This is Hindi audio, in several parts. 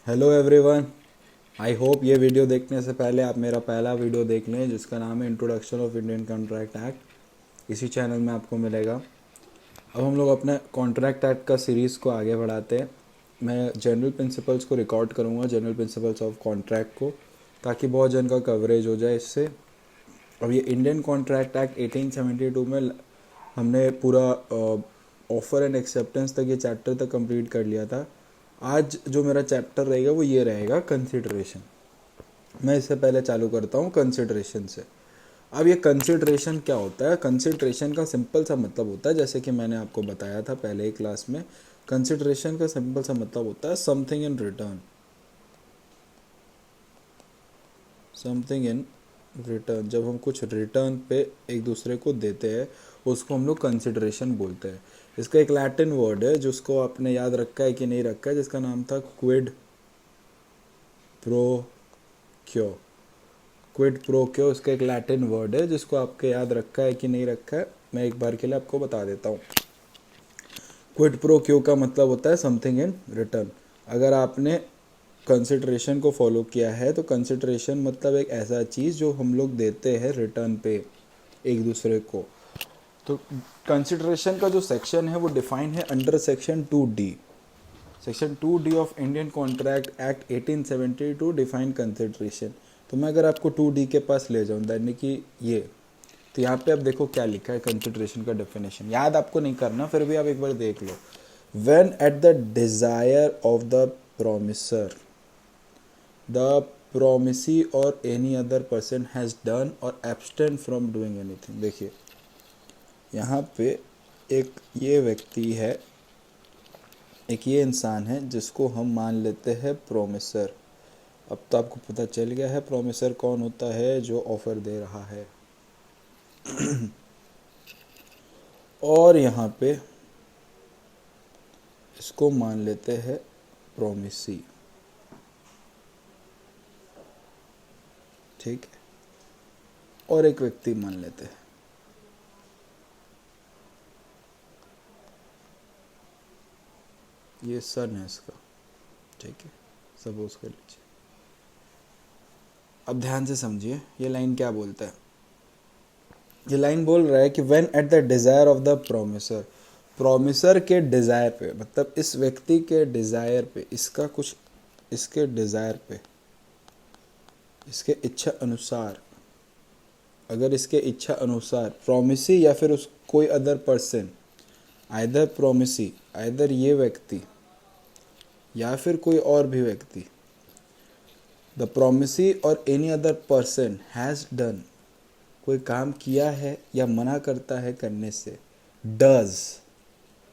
Hello everyone. आई होप ये वीडियो देखने से पहले आप मेरा पहला वीडियो देख लें जिसका नाम है introduction of Indian contract act. इसी चैनल में आपको मिलेगा। अब हम लोग अपने कॉन्ट्रैक्ट एक्ट का सीरीज़ को आगे बढ़ाते हैं। मैं जनरल प्रिंसिपल्स को रिकॉर्ड करूँगा, जनरल प्रिंसिपल्स ऑफ कॉन्ट्रैक्ट को, ताकि बहुत जन का कवरेज हो जाए इससे। अब ये इंडियन कॉन्ट्रैक्ट एक्ट 1872 में हमने पूरा ऑफ़र एंड एक्सेप्टेंस तक ये चैप्टर तक कंप्लीट कर लिया था। आज जो मेरा चैप्टर रहेगा वो ये रहेगा कंसिडरेशन। मैं इससे पहले चालू करता हूँ कंसिडरेशन से। अब ये कंसिडरेशन क्या होता है? कंसिडरेशन का सिंपल सा मतलब होता है, जैसे कि मैंने आपको बताया था पहले ही क्लास में, कंसिडरेशन का सिंपल सा मतलब होता है something in return. Something in return, जब हम कुछ रिटर्न पे एक दूसरे को देते हैं उसको हम लोग कंसिडरेशन बोलते हैं। इसका एक लैटिन वर्ड है जिसको आपने याद रखा है कि नहीं रखा है, जिसका नाम था क्विड प्रो क्यो। क्विड प्रो क्यो इसका एक लैटिन वर्ड है जिसको आपके याद रखा है कि नहीं रखा है, मैं एक बार के लिए आपको बता देता हूँ। क्विड प्रो क्यो का मतलब होता है समथिंग इन रिटर्न। अगर आपने कंसिडरेशन को फॉलो किया है तो कंसिडरेशन मतलब एक ऐसा चीज़ जो हम लोग देते हैं रिटर्न पे एक दूसरे को। तो कंसिडरेशन का जो सेक्शन है वो डिफाइन है under section 2D। Section 2D of Indian contract act 1872 define consideration. तो मैं अगर आपको 2D के पास ले जाऊँ, यानी कि ये, तो यहाँ पे आप देखो क्या लिखा है कंसिडरेशन का डेफिनेशन। याद आपको नहीं करना, फिर भी आप एक बार देख लो। When at the desire of the promisor, the promisee or any other person has done or abstain from doing anything. देखिए यहाँ पे एक ये व्यक्ति है, एक ये इंसान है जिसको हम मान लेते हैं प्रोमिसर। अब तो आपको पता चल गया है प्रोमिसर कौन होता है, जो ऑफर दे रहा है। और यहाँ पे इसको मान लेते हैं प्रोमिसी। ठीक है, और एक व्यक्ति मान लेते हैं, ये सन है इसका। ठीक है, सपोज कर लीजिए। अब ध्यान से समझिए ये लाइन क्या बोलता है। ये लाइन बोल रहा है कि when at the desire of the promisor, promisor के डिज़ायर पे, मतलब इस व्यक्ति के डिज़ायर पे, इसका कुछ, इसके डिज़ायर पे, इसके इच्छा अनुसार, अगर इसके इच्छा अनुसार प्रोमिसी या फिर उस कोई other person, either promisee, either ये व्यक्ति या फिर कोई और भी व्यक्ति, the promisee or any other person has done, कोई काम किया है या मना करता है करने से, डज।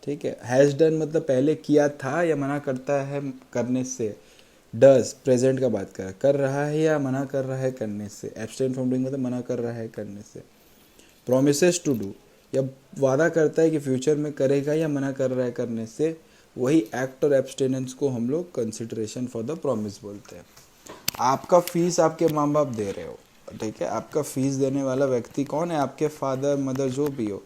ठीक है, हैज़ डन मतलब पहले किया था या मना करता है करने से। डज प्रेजेंट का बात कर रहा है या मना कर रहा है करने से। एब्सटेन फ्रॉम डूइंग मतलब मना कर रहा है करने से। प्रोमिसेस टू डू, या वादा करता है कि फ्यूचर में करेगा या मना कर रहा है करने से। वही एक्ट और एब्सटेनेंस को हम लोग कंसिडरेशन फॉर द प्रॉमिस बोलते हैं। आपका फीस आपके माँ बाप दे रहे हो, ठीक है, आपका फीस देने वाला व्यक्ति कौन है? आपके फादर मदर जो भी हो।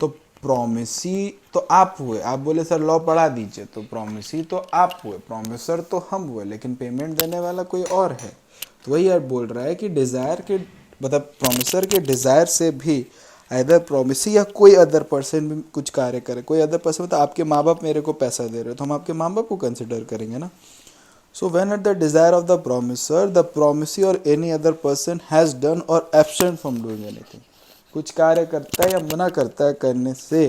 तो प्रोमिसी तो आप हुए, आप बोले सर लॉ पढ़ा दीजिए, तो प्रोमिसी तो आप हुए, प्रोमिसर तो हम हुए, लेकिन पेमेंट देने वाला कोई और है। तो वही यार बोल रहा है कि डिज़ायर के, मतलब प्रोमिसर के डिज़ायर से भी इधर प्रोमिसी या कोई अदर पर्सन भी कुछ कार्य करे। कोई अदर पर्सन मतलब आपके माँ बाप मेरे को पैसा दे रहे हो तो हम आपके माँ बाप को कंसिडर करेंगे ना। So when at the desire of the promiser, the promisee or any other person has done or absent from doing anything, कुछ कार्य करता है या मना करता है करने से।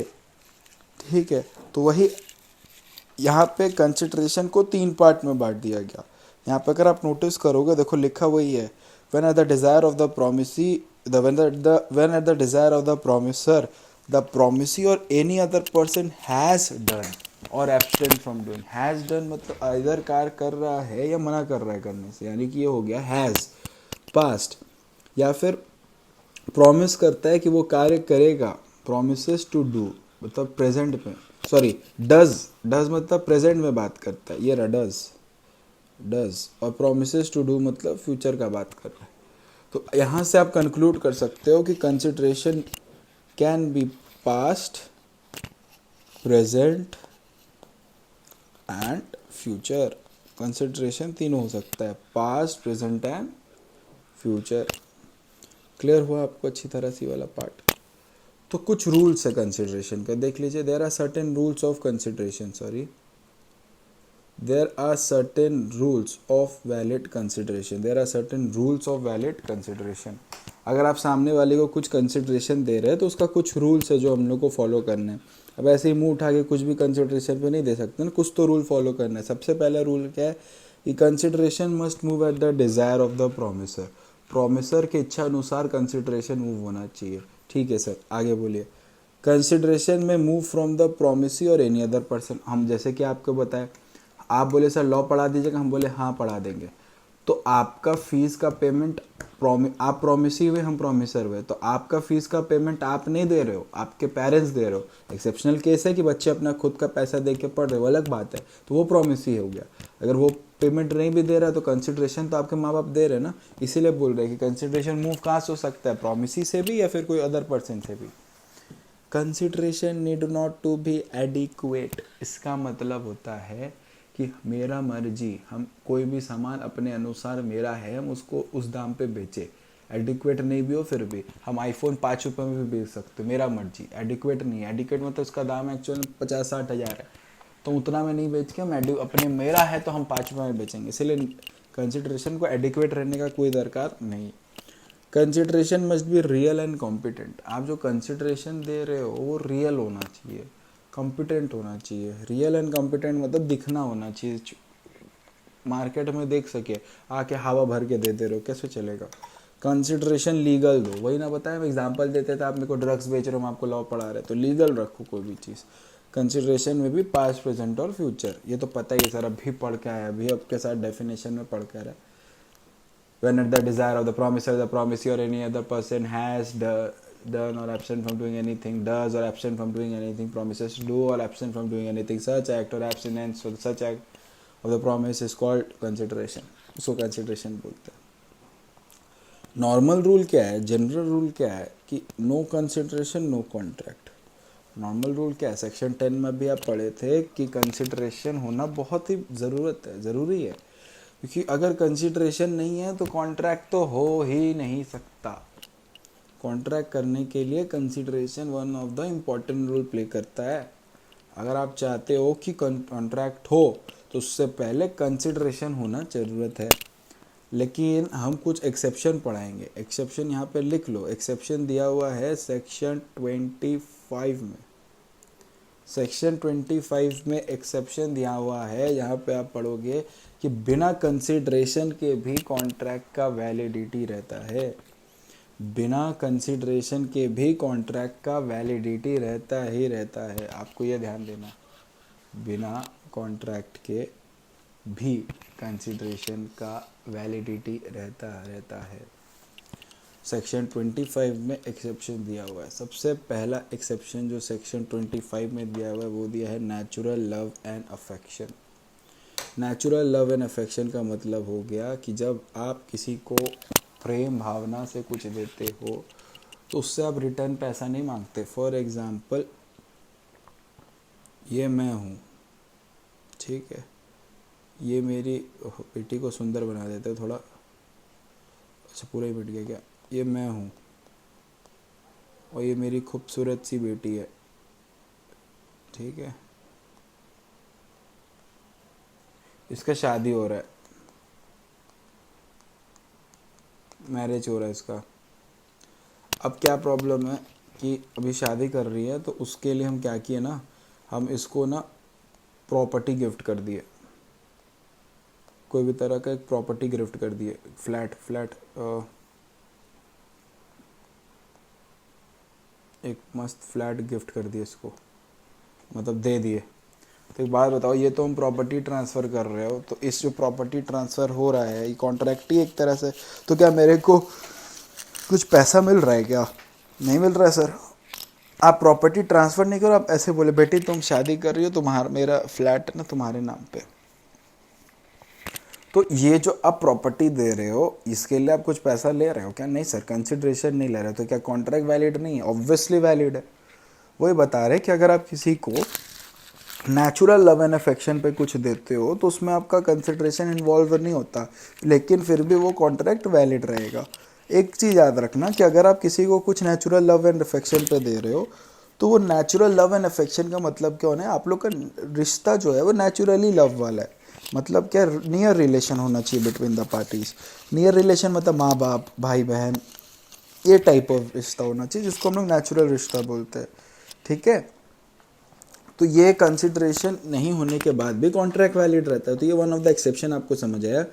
ठीक है, तो वही यहाँ पे कंसिडरेशन को 3 पार्ट में बांट दिया गया। यहाँ पे अगर आप नोटिस करोगे, देखो लिखा वही है, when at the desire of the promisee, when at the desire of the promiser, the promisee or any other person has done और abstain from doing. Has done मतलब आइदर कार्य कर रहा है या मना कर रहा है करने से, यानी कि ये हो गया हैज़ पास्ट। या फिर प्रॉमिस करता है कि वो कार्य करेगा, प्रोमिसेस टू डू मतलब प्रेजेंट में, सॉरी डज, डज मतलब प्रेजेंट में बात करता है, ये रहा डज, डज। और प्रोमिसेस टू डू मतलब फ्यूचर का बात कर रहा है। तो यहाँ से आप कंक्लूड कर सकते हो कि consideration can be past, present and future. Consideration तीनों हो सकता है, past, present and future. Clear हुआ आपको अच्छी तरह से वाला पार्ट? तो कुछ रूल्स है कंसिडरेशन का, देख लीजिए। There are certain rules of consideration, there are certain rules of valid consideration, there are certain rules of valid consideration। अगर आप सामने वाले को कुछ कंसिडरेशन दे रहे हैं तो उसका कुछ रूल्स है जो हम लोग को फॉलो करने हैं। अब ऐसे ही मुंह उठा के कुछ भी कंसिडरेशन पे नहीं दे सकते ना, कुछ तो रूल फॉलो करना है। सबसे पहला रूल क्या है कि consideration must move at the desire of the promisor. Promisor के इच्छा अनुसार कंसिडरेशन मूव होना चाहिए। ठीक है सर, आगे बोलिए। कंसिडरेशन में move from the promisee or any other person. हम जैसे कि आपको बताएं, आप बोले सर लॉ पढ़ा दीजिएगा, हम बोले हाँ पढ़ा देंगे, तो आपका फीस का पेमेंट आप प्रोमिसी हुए, हम प्रोमिसर हुए, तो आपका फीस का पेमेंट आप नहीं दे रहे हो, आपके पेरेंट्स दे रहे हो। एक्सेप्शनल केस है कि बच्चे अपना खुद का पैसा दे के पढ़ रहे हो, अलग बात है, तो वो प्रोमिसी हो गया। अगर वो पेमेंट नहीं भी दे रहा तो कंसिडरेशन तो आपके माँ बाप दे रहे हैं ना, इसीलिए बोल रहे हैं कि कंसिडरेशन मूव कहाँ से हो सकता है, प्रोमिसी से भी या फिर कोई अदर पर्सन से भी। Consideration need not to be adequate. इसका मतलब होता है कि मेरा मर्जी, हम कोई भी सामान अपने अनुसार मेरा है, हम उसको उस दाम पे बेचे। एडिक्वेट नहीं भी हो फिर भी हम आईफोन 5 रुपये में भी बेच सकते, मेरा मर्जी। एडिक्वेट नहीं है, एडिक्वेट मतलब उसका दाम एक्चुअल 50-60 हज़ार है, तो उतना में नहीं बेच के हम अपने मेरा है तो हम 5 रुपये में बेचेंगे। इसलिए कंसिडरेशन को एडिक्वेट रहने का कोई दरकार नहीं। Consideration must be real and competent. आप जो कंसिडरेशन दे रहे हो वो रियल होना चाहिए, कॉम्पिटेंट होना चाहिए। रियल एंड कॉम्पिटेंट मतलब दिखना होना चाहिए, मार्केट में देख सके, आके हवा भर के दे दे रहे हो, कैसे चलेगा। कंसिडरेशन लीगल दो, वही ना बताया, एग्जांपल देते थे, आप मेरे को ड्रग्स बेच रहे हो, हम आपको लॉ पढ़ा रहे, तो लीगल रखो कोई भी चीज़। कंसिडरेशन में भी पास्ट, प्रेजेंट और फ्यूचर, ये तो पता ही है सर, अभी पढ़ के आया, अभी आपके साथ डेफिनेशन में पढ़ कर है। When at the desire of the promisor, the promisee or any other person has done or absent from doing anything, does or absent from doing anything, promises to do or absent from doing anything, such act or abstinence for such act of the promise is called consideration। उसको consideration बोलते हैं। नॉर्मल रूल क्या है, जनरल रूल क्या है कि no consideration no contract. Normal rule क्या है, सेक्शन 10 में भी आप पढ़े थे कि कंसिडरेशन होना बहुत ही ज़रूरी है, क्योंकि अगर कंसिडरेशन नहीं है तो कॉन्ट्रैक्ट तो हो ही नहीं सकता। कॉन्ट्रैक्ट करने के लिए consideration one of the important role play करता है। अगर आप चाहते हो कि कॉन्ट्रैक्ट हो तो उससे पहले कंसिडरेशन होना ज़रूरत है। लेकिन हम कुछ एक्सेप्शन पढ़ाएंगे, एक्सेप्शन यहाँ पे लिख लो। एक्सेप्शन दिया हुआ है सेक्शन 25 में। सेक्शन 25 में एक्सेप्शन दिया हुआ है, यहाँ पे आप पढ़ोगे कि बिना कंसिडरेशन के भी कॉन्ट्रैक्ट का वैलिडिटी रहता है। बिना कंसिडरेशन के भी कॉन्ट्रैक्ट का वैलिडिटी रहता है, आपको ये ध्यान देना। बिना कॉन्ट्रैक्ट के भी कंसिडरेशन का वैलिडिटी रहता है। सेक्शन 25 में एक्सेप्शन दिया हुआ है। सबसे पहला एक्सेप्शन जो सेक्शन 25 में दिया हुआ है वो दिया है natural love and affection. Natural love and affection का मतलब हो गया कि जब आप किसी को प्रेम भावना से कुछ देते हो तो उससे आप रिटर्न पैसा नहीं मांगते। फॉर एग्ज़ाम्पल, ये मैं हूँ, ठीक है, ये मेरी बेटी को सुंदर बना देते थोड़ा, अच्छा पूरा ही मिट गया क्या, ये मैं हूँ और ये मेरी खूबसूरत सी बेटी है, ठीक है, इसका शादी हो रहा है, मैरिज हो रहा है इसका। अब क्या प्रॉब्लम है कि अभी शादी कर रही है तो उसके लिए हम क्या किए ना, हम इसको ना प्रॉपर्टी गिफ्ट कर दिए, कोई भी तरह का एक प्रॉपर्टी गिफ्ट कर दिए, फ्लैट एक मस्त फ्लैट गिफ्ट कर दिए इसको, मतलब दे दिए। तो एक बात बताओ, ये तो हम प्रॉपर्टी ट्रांसफ़र कर रहे हो, तो इस जो प्रॉपर्टी ट्रांसफ़र हो रहा है ये कॉन्ट्रैक्ट ही एक तरह से, तो क्या मेरे को कुछ पैसा मिल रहा है क्या? नहीं मिल रहा है सर। आप प्रॉपर्टी ट्रांसफ़र नहीं करो, आप ऐसे बोले बेटी तुम शादी कर रही हो, मेरा फ्लैट है ना तुम्हारे नाम पे, तो ये जो आप प्रॉपर्टी दे रहे हो इसके लिए आप कुछ पैसा ले रहे हो क्या? नहीं सर, कंसिडरेशन नहीं ले रहे, तो क्या कॉन्ट्रैक्ट वैलिड नहीं है? ऑब्वियसली वैलिड है। वही बता रहे कि अगर आप किसी को नेचुरल लव एंड अफेक्शन पे कुछ देते हो तो उसमें आपका कंसिडरेशन इन्वॉल्व नहीं होता, लेकिन फिर भी वो कॉन्ट्रैक्ट वैलिड रहेगा। एक चीज़ याद रखना कि अगर आप किसी को कुछ नेचुरल लव एंड अफेक्शन पे दे रहे हो तो वो नेचुरल लव एंड अफेक्शन का मतलब क्या होना है, आप लोग का रिश्ता जो है वो नेचुरली लव वाला है। मतलब क्या, नियर रिलेशन होना चाहिए between the parties. Near relation मतलब माँ बाप, भाई बहन, ये टाइप ऑफ रिश्ता होना चाहिए जिसको हम लोग नेचुरल रिश्ता बोलते हैं। ठीक है, तो ये कंसिडरेशन नहीं होने के बाद भी कॉन्ट्रैक्ट वैलिड रहता है। तो ये वन ऑफ द एक्सेप्शन आपको समझ आया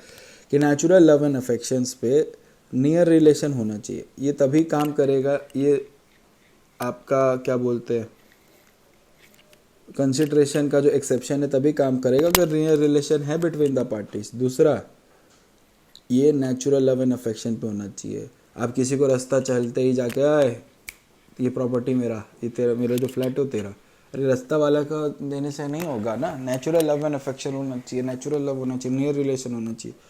कि नेचुरल लव एंड अफेक्शंस पे नियर रिलेशन होना चाहिए, ये तभी काम करेगा। ये आपका क्या बोलते हैं, कंसिडरेशन का जो एक्सेप्शन है तभी काम करेगा अगर नियर रिलेशन है बिटवीन द पार्टीज। दूसरा, ये नेचुरल लव एंड अफेक्शन पे होना चाहिए। आप किसी को रास्ता चलते ही जाके, आए ये प्रॉपर्टी मेरा, ये तेरा, मेरा जो फ्लैट है वो तेरा, अरे रास्ता वाला का देने से नहीं होगा ना। नेचुरल लव एंड अफेक्शन होना चाहिए, नेचुरल लव होना चाहिए, नियर रिलेशन होना चाहिए।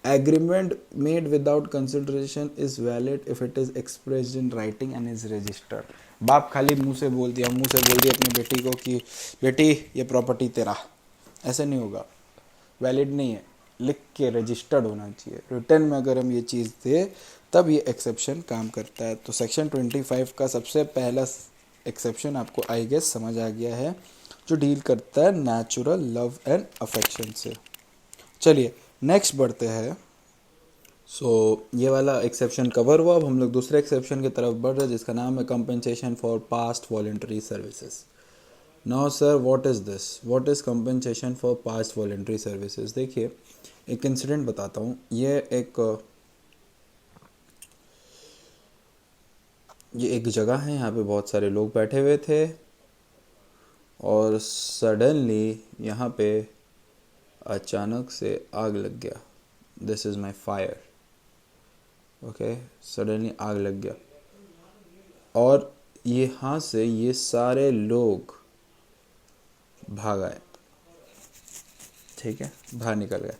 Agreement made without consideration is valid if it is expressed in writing and is registered. बाप खाली मुंह से बोल दिया अपनी बेटी को कि बेटी ये प्रॉपर्टी तेरा, ऐसे नहीं होगा, वैलिड नहीं है। लिख के रजिस्टर्ड होना चाहिए। रिटर्न में अगर हम ये चीज़ दे तब ये एक्सेप्शन काम करता है। तो सेक्शन 25 का सबसे पहला एक्सेप्शन आपको आई गेस समझ आ गया है, जो डील करता है नेचुरल लव एंड अफेक्शन से। चलिए नेक्स्ट बढ़ते हैं। ये वाला एक्सेप्शन कवर हुआ। अब हम लोग दूसरे एक्सेप्शन की तरफ बढ़ रहे हैं जिसका नाम है compensation for past voluntary services. Now sir, what is this, what is compensation for past voluntary services. देखिए एक इंसिडेंट बताता हूँ। ये एक जगह है, यहाँ पे बहुत सारे लोग बैठे हुए थे और सडनली यहाँ पे अचानक से आग लग गया। This is my fire. Okay, suddenly आग लग गया और यहाँ से ये सारे लोग भाग आए। ठीक है, बाहर निकल गए।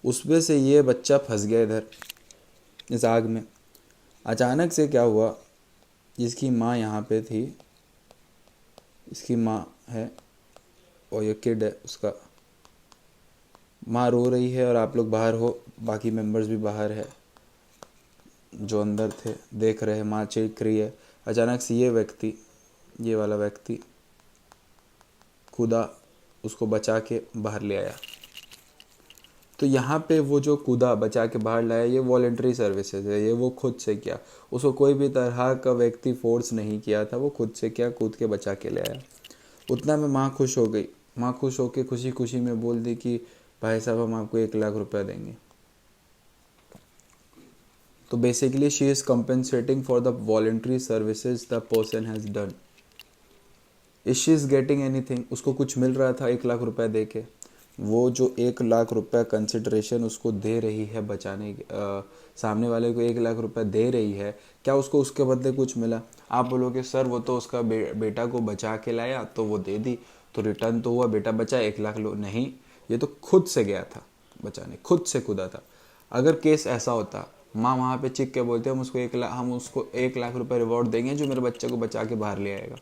उसमें से ये बच्चा फंस गया इधर इस आग में। अचानक से क्या हुआ, जिसकी माँ यहाँ पे थी, इसकी माँ है और ये किड है, उसका माँ रो रही है और आप लोग बाहर हो, बाकी मेंबर्स भी बाहर है, जो अंदर थे देख रहे हैं, माँ चीख रही है। अचानक से ये वाला व्यक्ति कूदा, उसको बचा के बाहर ले आया। तो यहाँ पे वो जो कूदा बचा के बाहर लाया, ये वॉलंटरी सर्विसेज है, ये वो खुद से किया। उसको कोई भी तरह का व्यक्ति फोर्स नहीं किया था, वो खुद से किया, कूद के बचा के ले आया। उतना में माँ खुश हो गई। माँ खुश होके खुशी खुशी में बोल दी कि भाई साहब हम आपको 1 लाख रुपया देंगे। तो basically she is compensating for the voluntary services the person has done. Is she is getting anything, उसको कुछ मिल रहा था 1 लाख रुपया दे के। वो जो 1 लाख रुपया कंसिडरेशन उसको दे रही है बचाने सामने वाले को 1 लाख रुपया दे रही है, क्या उसको उसके बदले कुछ मिला? आप बोलोगे सर वो तो उसका बेटा को बचा के लाया तो वो दे दी, तो रिटर्न तो हुआ, बेटा बचा 1 लाख लो। नहीं, ये तो खुद से गया था बचाने, खुद से कूदा था। अगर केस ऐसा होता, माँ वहाँ पे चिक के बोलते हम उसको 1 लाख रुपये रिवॉर्ड देंगे जो मेरे बच्चे को बचा के बाहर ले आएगा,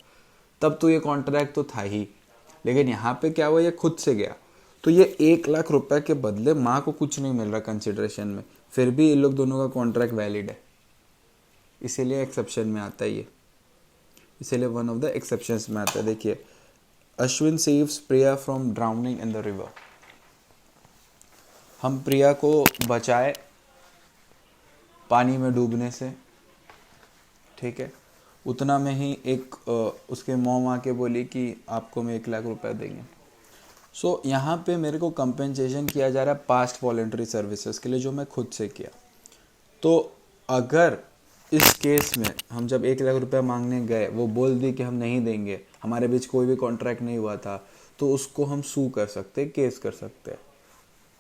तब तो ये कॉन्ट्रैक्ट तो था ही। लेकिन यहाँ पे क्या हुआ, ये खुद से गया। तो ये 1 लाख रुपए के बदले माँ को कुछ नहीं मिल रहा कंसिडरेशन में, फिर भी इन लोग दोनों का कॉन्ट्रैक्ट वैलिड है, इसीलिए एक्सेप्शन में आता है ये, इसीलिए वन ऑफ द एक्सेप्शंस में आता है। देखिए, Ashwin saves Priya from drowning in the river. हम प्रिया को बचाए पानी में डूबने से। ठीक है, उतना में ही एक उसके मॉम आके बोली कि आपको मैं 1 लाख रुपए देंगे। यहाँ पे मेरे को कंपेंसेशन किया जा रहा है पास्ट वॉलंटरी सर्विसेज के लिए जो मैं खुद से किया। तो अगर इस केस में हम जब 1 लाख रुपया मांगने गए, वो बोल दी कि हम नहीं देंगे, हमारे बीच कोई भी कॉन्ट्रैक्ट नहीं हुआ था, तो उसको हम सू कर सकते, केस कर सकते हैं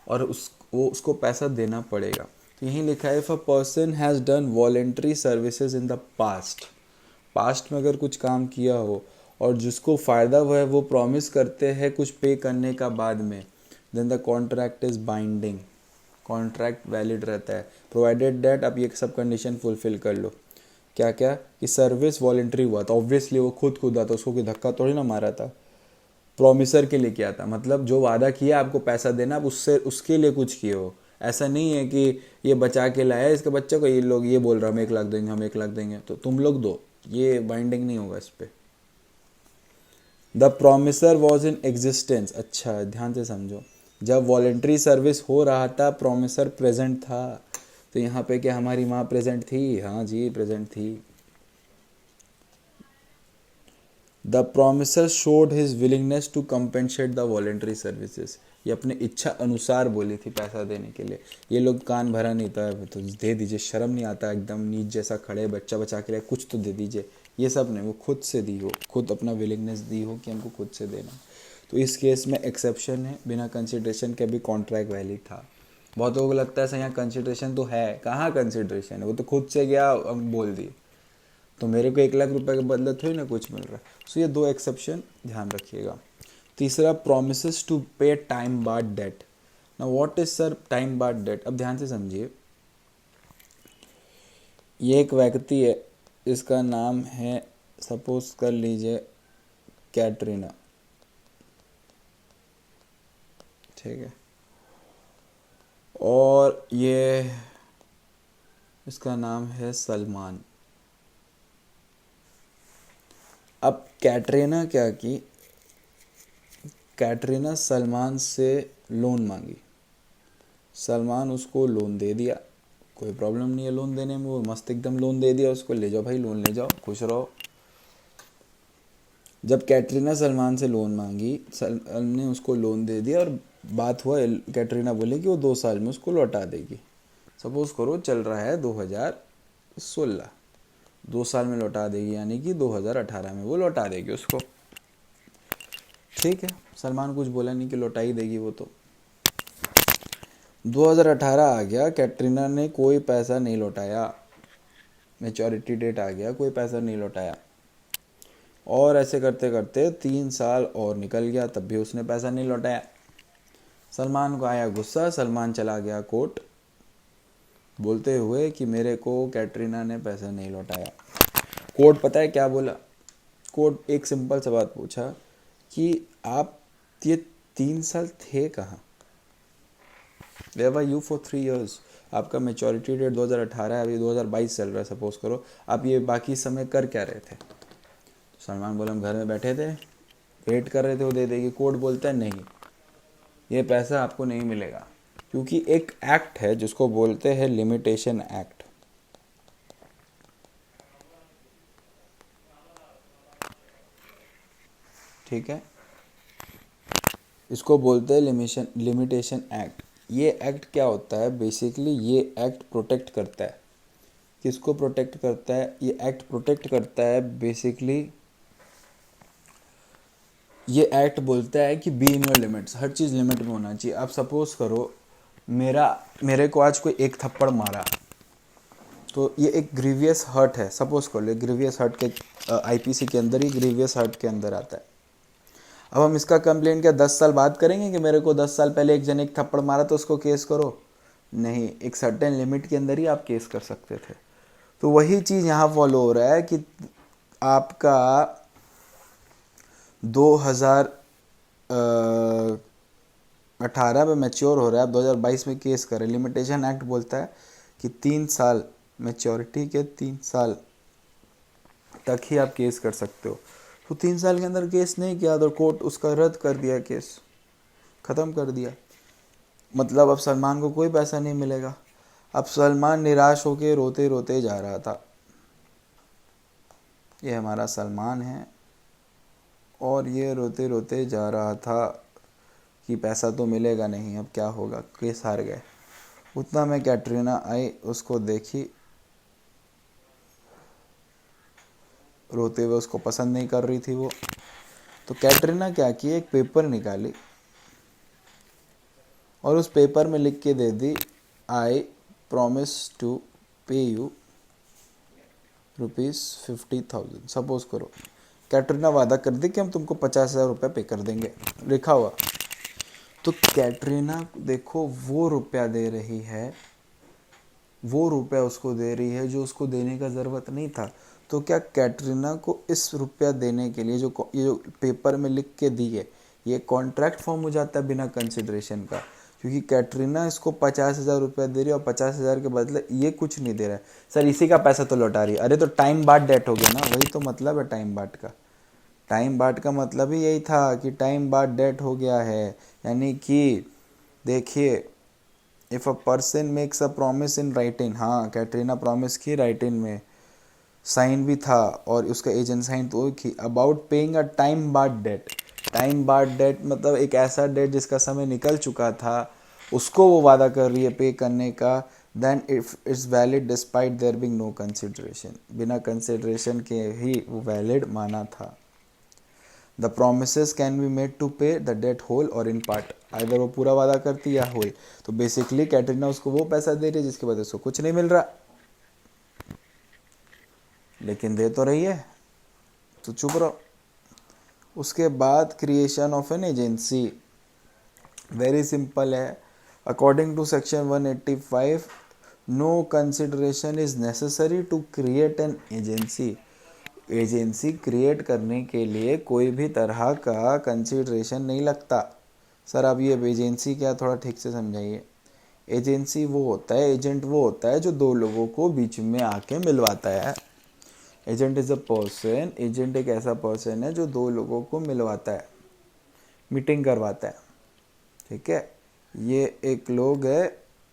और उसको पैसा देना पड़ेगा। तो यहीं लिखा है, if a person has done voluntary services in the past में अगर कुछ काम किया हो और जिसको फ़ायदा हुआ है वो प्रॉमिस करते हैं कुछ पे करने का बाद में, then the contract is binding, contract valid रहता है, प्रोवाइडेड डैट आप ये सब कंडीशन फुलफिल कर लो। क्या क्या कि सर्विस वॉलंटरी हुआ था, ऑब्वियसली वो खुद कूदा था, उसको कोई धक्का थोड़ी ना मारा था, प्रॉमिसर के लिए किया था, मतलब जो वादा किया आपको पैसा देना, आप उससे उसके लिए कुछ किए हो। ऐसा नहीं है कि ये बचा के लाया इसके बच्चे को, ये लोग ये बोल रहा हम 1 लाख देंगे, हम 1 लाख देंगे तो तुम लोग दो, ये बाइंडिंग नहीं होगा इस पे। The promisor was in existence, अच्छा ध्यान से समझो, जब वॉलेंट्री सर्विस हो रहा था प्रोमिसर प्रेजेंट था। तो यहाँ पे क्या हमारी माँ प्रेजेंट थी? हाँ जी प्रेजेंट थी। The promisor showed his willingness to compensate the voluntary services, ये अपने इच्छा अनुसार बोली थी पैसा देने के लिए। ये लोग कान भरा नहीं था तो दे दीजिए, शर्म नहीं आता, एकदम नीच जैसा खड़े, बच्चा बचा के लिए कुछ तो दे दीजिए, ये सब नहीं, वो खुद से दी हो, खुद अपना विलिंगनेस दी हो कि हमको खुद से देना। तो इस केस में एक्सेप्शन है, बिना कंसिडरेशन के भी कॉन्ट्रैक्ट वैलिड था। बहुत लोगों को लगता है सर यहाँ कंसिडरेशन तो है, कहाँ कंसिडरेशन है, वो तो खुद से गया बोल दिए, तो मेरे को 1 लाख रुपए के बदले थोड़ी ना कुछ मिल रहा है। सो ये 2 एक्सेप्शन ध्यान रखिएगा। तीसरा, promises to pay time barred debt. ना what is sir time barred debt? अब ध्यान से समझिए, ये एक व्यक्ति है, इसका नाम है, सपोज कर लीजिए कैटरीना, ठीक है, और ये इसका नाम है सलमान। अब कैटरीना क्या की, कैटरीना सलमान से लोन मांगी, सलमान उसको लोन दे दिया, कोई प्रॉब्लम नहीं है लोन देने में, वो मस्त एकदम लोन दे दिया उसको, ले जाओ भाई लोन ले जाओ, खुश रहो। जब कैटरीना सलमान से लोन मांगी, सलमान ने उसको लोन दे दिया, और बात हुआ, कैटरीना बोली कि वो 2 साल में उसको लौटा देगी। सपोज करो चल रहा है 2016, 2 साल में लौटा देगी, यानी कि 2018 में वो लौटा देगी उसको। ठीक है, सलमान कुछ बोला नहीं कि लौटा ही देगी वो। तो 2018 आ गया, कैटरीना ने कोई पैसा नहीं लौटाया, मैच्योरिटी डेट आ गया, कोई पैसा नहीं लौटाया, और ऐसे करते करते 3 साल और निकल गया, तब भी उसने पैसा नहीं लौटाया। सलमान को आया गुस्सा, सलमान चला गया कोर्ट, बोलते हुए कि मेरे को कैटरीना ने पैसा नहीं लौटाया। कोर्ट पता है क्या बोला? कोर्ट एक सिंपल सा बात पूछा कि आप ये 3 साल थे कहाँ? Where were you for 3 years? आपका मेच्योरिटी डेट 2018 है, अभी 2022 चल रहा है, सपोज करो, आप ये बाकी समय कर क्या रहे थे? तो सलमान बोला हम घर में बैठे थे, वेट कर रहे थे वो दे देगी। कोर्ट बोलता है नहीं, ये पैसा आपको नहीं मिलेगा, क्योंकि एक एक्ट है जिसको बोलते हैं लिमिटेशन एक्ट। ठीक है, इसको बोलते हैं लिमिटेशन एक्ट। ये एक्ट क्या होता है? बेसिकली ये एक्ट प्रोटेक्ट करता है, किसको प्रोटेक्ट करता है? ये एक्ट प्रोटेक्ट करता है बेसिकली, ये एक्ट बोलता है कि be in your limits, her cheese limit में होना चाहिए। आप सपोज करो मेरे को आज कोई 1 थप्पड़ मारा, तो ये एक ग्रीवियस हर्ट है, सपोज कर लो ग्रीवियस हर्ट के आईपीसी के अंदर ही ग्रीवियस हर्ट के अंदर आता है। अब हम इसका कंप्लेंट क्या 10 साल बाद करेंगे कि मेरे को 10 साल पहले एक जन 1 थप्पड़ मारा तो उसको केस करो? नहीं, एक सर्टेन लिमिट के अंदर ही आप केस कर सकते थे। तो वही चीज़ यहाँ फॉलो हो रहा है कि आपका 2018 में मैच्योर हो रहा है, आप 2022 में केस करें। लिमिटेशन एक्ट बोलता है कि 3 साल, मैच्योरिटी के 3 साल तक ही आप केस कर सकते हो। तो 3 साल के अंदर केस नहीं किया तो कोर्ट उसका रद्द कर दिया, केस ख़त्म कर दिया। मतलब अब सलमान को कोई पैसा नहीं मिलेगा। अब सलमान निराश होकर रोते रोते जा रहा था, ये हमारा सलमान है, और ये रोते रोते जा रहा था कि पैसा तो मिलेगा नहीं, अब क्या होगा, केस हार गए। उतना में कैटरीना आई, उसको देखी, रोते हुए, उसको पसंद नहीं कर रही थी वो। तो कैटरीना क्या की, एक पेपर निकाली और उस पेपर में लिख के दे दी, आई प्रॉमिस टू पे यू ₹50,000। सपोज करो कैटरीना वादा कर दी कि हम तुमको 50,000 रुपये पे कर देंगे, लिखा हुआ। तो कैटरीना देखो वो रुपया दे रही है, वो रुपया उसको दे रही है जो उसको देने का ज़रूरत नहीं था। तो क्या कैटरीना को इस रुपया देने के लिए जो ये जो पेपर में लिख के दी है, ये कॉन्ट्रैक्ट फॉर्म हो जाता है बिना कंसिडरेशन का, क्योंकि कैटरीना इसको 50,000 रुपये दे रही है और 50,000 के बदले ये कुछ नहीं दे रहा है। सर इसी का पैसा तो लौटा रही है। अरे तो टाइम बाद डेट हो गया ना, वही तो मतलब है टाइम बाद का। टाइम बाद का मतलब ही यही था कि टाइम बाद डेट हो गया है, यानी कि देखिए, if a person makes a promise in writing, हाँ कैटरीना प्रॉमिस की राइटिंग में, साइन भी था और उसका एजेंट साइन तो की, अबाउट पेइंग अ टाइम बाद डेट। टाइम बाद डेट मतलब एक ऐसा डेट जिसका समय निकल चुका था, उसको वो वादा कर रही है पे करने का। Then if it's valid despite there being no consideration, बिना कंसिडरेशन के ही वो वैलिड माना था। The promise can be made to pay the debt whole or in part, अगर वो पूरा वादा करती या होल। तो बेसिकली कैटरीना उसको वो पैसा दे रही है जिसकी वजह से कुछ नहीं मिल रहा, लेकिन दे तो रही है, तो चुप रहो। उसके बाद creation of an agency, very simple है। According to section 185, no consideration is necessary to create an agency. Agency create करने के लिए कोई भी तरह का कंसिडरेशन नहीं लगता। सर अब ये एजेंसी क्या, थोड़ा ठीक से समझाइए। एजेंसी वो होता है, एजेंट वो होता है जो दो लोगों को बीच में आके मिलवाता है। Agent is a person, agent एक ऐसा पर्सन है जो दो लोगों को मिलवाता है, मीटिंग करवाता है। ठीक है, ये एक लोग है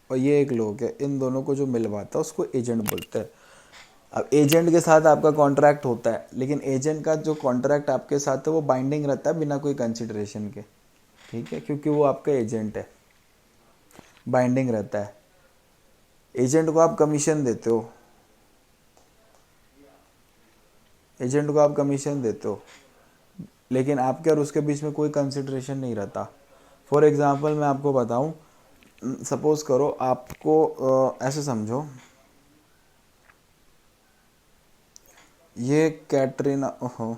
और ये एक लोग है, इन दोनों को जो मिलवाता है उसको एजेंट बोलते हैं। अब एजेंट के साथ आपका कॉन्ट्रैक्ट होता है, लेकिन एजेंट का जो कॉन्ट्रैक्ट आपके साथ है वो बाइंडिंग रहता है बिना कोई कंसिडरेशन के। ठीक है, क्योंकि वो आपका एजेंट है, बाइंडिंग रहता है। एजेंट को आप कमीशन देते हो, एजेंट को आप कमीशन देते हो, लेकिन आपके और उसके बीच में कोई कंसिडरेशन नहीं रहता। फॉर एग्जांपल मैं आपको बताऊं, सपोज करो आपको ऐसे समझो, ये कैटरीना, ओहो,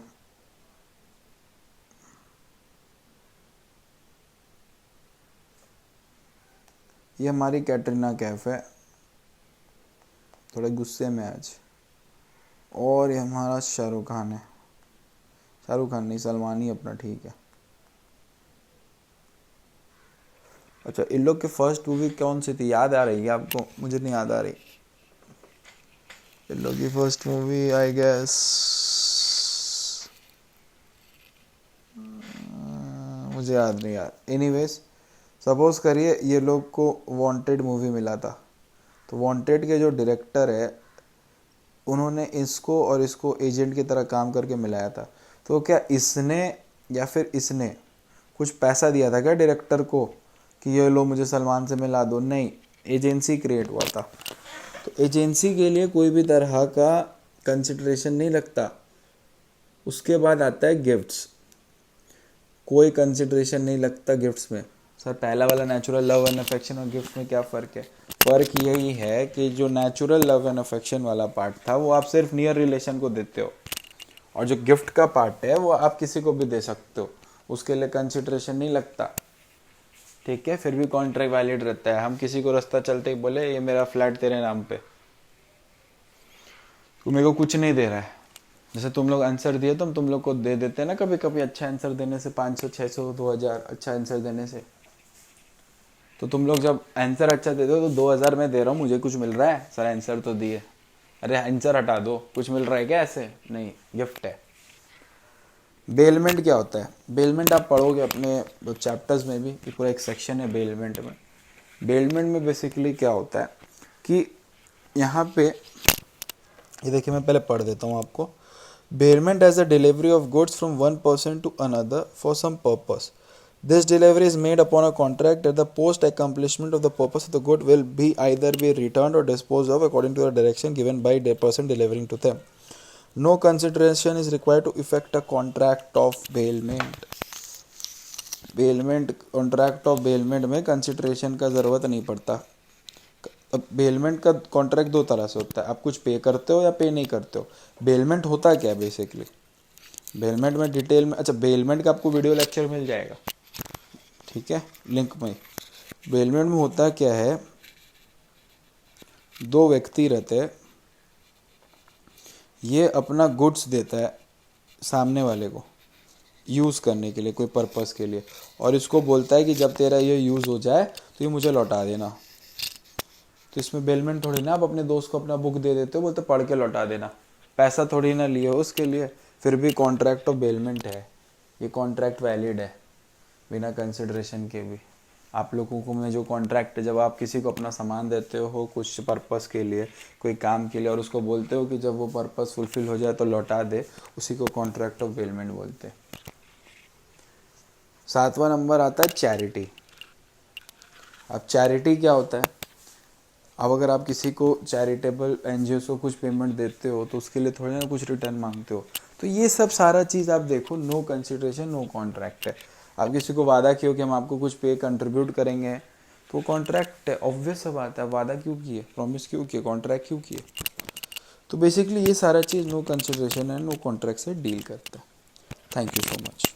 ये हमारी कैटरीना कैफ है, थोड़े गुस्से में आज, और ये हमारा शाहरुख खान है, शाहरुख खान नहीं सलमान ही अपना, ठीक है। अच्छा, इन लोग की फर्स्ट मूवी कौन सी थी, याद आ रही है आपको? मुझे नहीं याद आ रही। इन लोग की फर्स्ट मूवी आई गेस, मुझे याद नहीं यार। एनीवेज, सपोज करिए ये लोग को वांटेड मूवी मिला था, तो वांटेड के जो डायरेक्टर है उन्होंने इसको और इसको एजेंट की तरह काम करके मिलाया था। तो क्या इसने या फिर इसने कुछ पैसा दिया था क्या डायरेक्टर को कि ये लो मुझे सलमान से मिला दो? नहीं, एजेंसी क्रिएट हुआ था। तो एजेंसी के लिए कोई भी तरह का कंसिडरेशन नहीं लगता। उसके बाद आता है गिफ्ट्स, कोई कंसिडरेशन नहीं लगता गिफ्ट्स में। सर पहला वाला नेचुरल लव एंड अफेक्शन और गिफ्ट में क्या फ़र्क है? फ़र्क यही है कि जो नेचुरल लव एंड अफेक्शन वाला पार्ट था वो आप सिर्फ नियर रिलेशन को देते हो, और जो गिफ्ट का पार्ट है वो आप किसी को भी दे सकते हो, उसके लिए कंसिडरेशन नहीं लगता। ठीक है, फिर भी कॉन्ट्रैक्ट वैलिड रहता है। हम किसी को रास्ता चलते ही बोले ये मेरा फ्लैट तेरे नाम पे, तू मेरे को कुछ नहीं दे रहा है, जैसे तुम लोग आंसर दिए तो हम तुम लोग को दे देते हैं ना कभी कभी, अच्छा आंसर देने से 500 600 2000, अच्छा आंसर देने से। तो तुम लोग जब आंसर अच्छा देते हो तो 2000 में दे रहा हूँ, मुझे कुछ मिल रहा है? सर आंसर तो दिए, अरे आंसर हटा दो, कुछ मिल रहा है क्या? ऐसे नहीं, गिफ्ट है। बेलमेंट क्या होता है? बेलमेंट आप पढ़ोगे अपने चैप्टर्स में भी, ये पूरा एक सेक्शन है बेलमेंट में। बेलमेंट में बेसिकली क्या होता है कि यहाँ पे, ये देखिए मैं पहले पढ़ देता हूँ आपको। Bailment as a delivery of goods from one person to another for some purpose. This delivery is made upon a contract that the post accomplishment of the purpose of the good will be either be returned or disposed of according to the direction given by the person delivering to them. No consideration is required to effect a contract of bailment. Bailment, contract of bailment में कंसिडरेशन का ज़रूरत नहीं पड़ता। अब बेलमेंट का कॉन्ट्रैक्ट दो तरह से होता है, आप कुछ पे करते हो या पे नहीं करते हो। बेलमेंट होता क्या है बेसिकली, बेलमेंट में डिटेल में, अच्छा बेलमेंट का आपको वीडियो लेक्चर मिल जाएगा, ठीक है, लिंक में। बेलमेंट में होता क्या है, दो व्यक्ति रहते हैं, ये अपना गुड्स देता है सामने वाले को, यूज़ करने के लिए, कोई पर्पस के लिए, और इसको बोलता है कि जब तेरा ये यूज़ हो जाए तो ये मुझे लौटा देना। तो इसमें बेलमेंट थोड़ी ना आप अपने दोस्त को अपना बुक दे देते हो, बोलते पढ़ के लौटा देना, पैसा थोड़ी ना लिए हो उसके लिए, फिर भी कॉन्ट्रैक्ट ऑफ बेलमेंट है, ये कॉन्ट्रैक्ट वैलिड है बिना कंसिडरेशन के भी। आप लोगों को में जो कॉन्ट्रैक्ट है, जब आप किसी को अपना सामान देते हो कुछ पर्पस के लिए, कोई काम के लिए, और उसको बोलते हो कि जब वो पर्पस फुलफिल हो जाए तो लौटा दे, उसी को कॉन्ट्रैक्ट ऑफ बेलमेंट बोलते हैं। 7वां नंबर आता है चैरिटी। अब चैरिटी क्या होता है? अब अगर आप किसी को चैरिटेबल एनजीओ को कुछ पेमेंट देते हो तो उसके लिए थोड़ी ना कुछ रिटर्न मांगते हो। तो ये सब सारा चीज़ आप देखो, नो कंसिडरेशन नो कॉन्ट्रैक्ट है। आप किसी को वादा किए हो कि हम आपको कुछ पे कंट्रीब्यूट करेंगे, तो कॉन्ट्रैक्ट है, ऑब्वियस सा बात है। वादा क्यों किए, प्रॉमिस क्यों किए, कॉन्ट्रैक्ट क्यों किए? तो बेसिकली ये सारा चीज़ no consideration and no contract से डील करता है। Thank you so much.